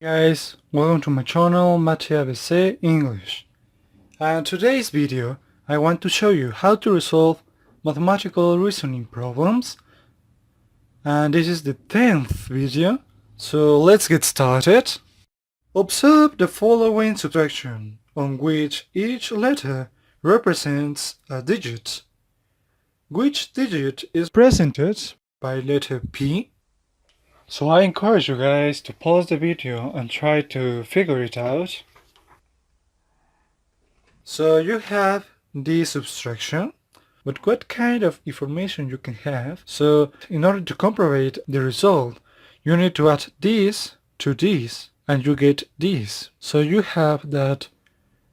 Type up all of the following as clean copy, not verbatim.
Guys, welcome to my channel ABC English. And today's video I want to show you how to resolve mathematical reasoning problems. And this is the 10th video, so let's get started. Observe the following subtraction on which each letter represents a digit. Which digit is presented by letter P? So I encourage you guys to pause the video and try to figure it out. So you have this subtraction, but what kind of information you can have? So in order to comprovate the result, you need to add this to this and you get this. So you have that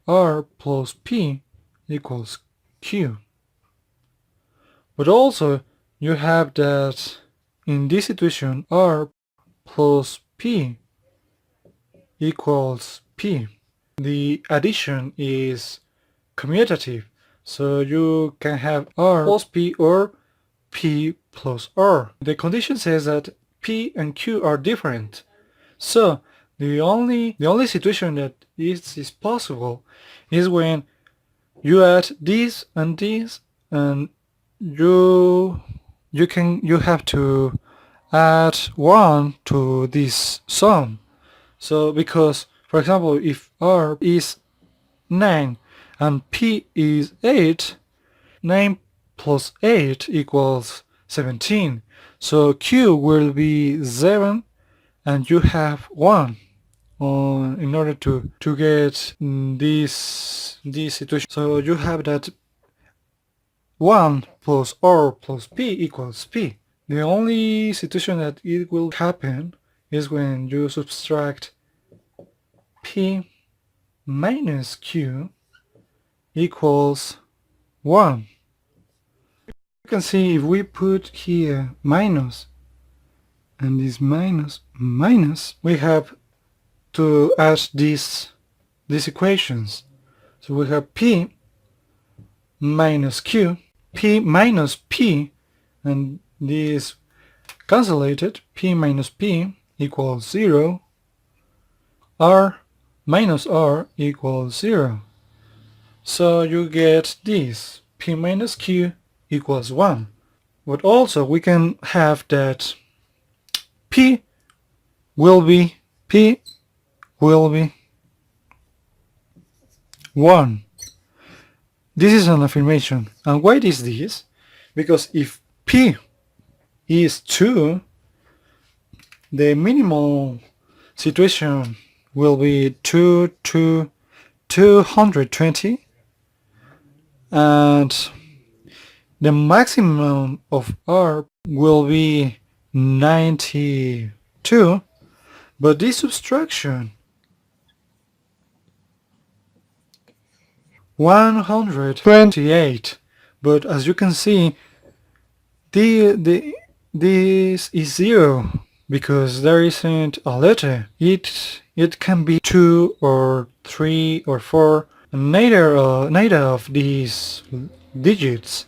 R plus P equals Q. But also you have that in this situation R plus P equals P. The addition is commutative, so you can have R plus P or P plus R. The condition says that P and Q are different, so the only situation that is possible is when you add this and this, and you have to add 1 to this sum. So because, for example, if R is 9 and P is 8, 9 plus 8 equals 17. So Q will be 7 and you have 1 in order to get this situation. So you have that 1 plus R plus P equals P. The only situation that it will happen is when you subtract P minus Q equals 1. You can see if we put here minus and this minus, we have to add these equations. So we have P minus Q, P minus P, and this cancelled. P minus P equals 0. R minus R equals 0. So you get this. P minus Q equals 1. But also we can have that P will be 1. This is an affirmation. And why is this? Because if P is 2, the minimal situation will be 220, and the maximum of R will be 92, but this subtraction 128, but as you can see this is 0 because there isn't a letter. It can be 2 or 3 or 4, neither of these digits.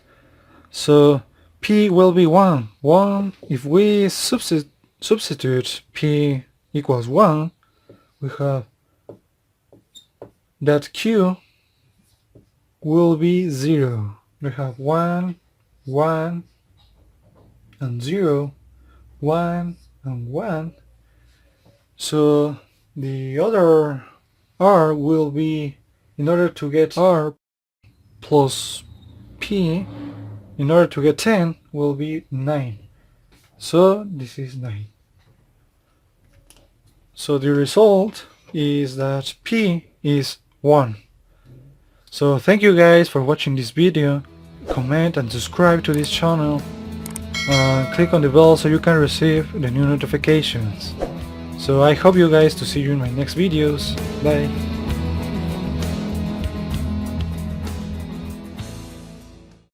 So P will be 1. If we substitute P equals 1, we have that Q will be 0. We have 1, 1, and 0, 1, and 1. So the other R will be, in order to get R plus P, in order to get 10, will be 9. So this is 9. So the result is that P is 1. So thank you guys for watching this video. Comment and subscribe to this channel. Click on the bell so you can receive the new notifications. So I hope you guys to see you in my next videos. Bye.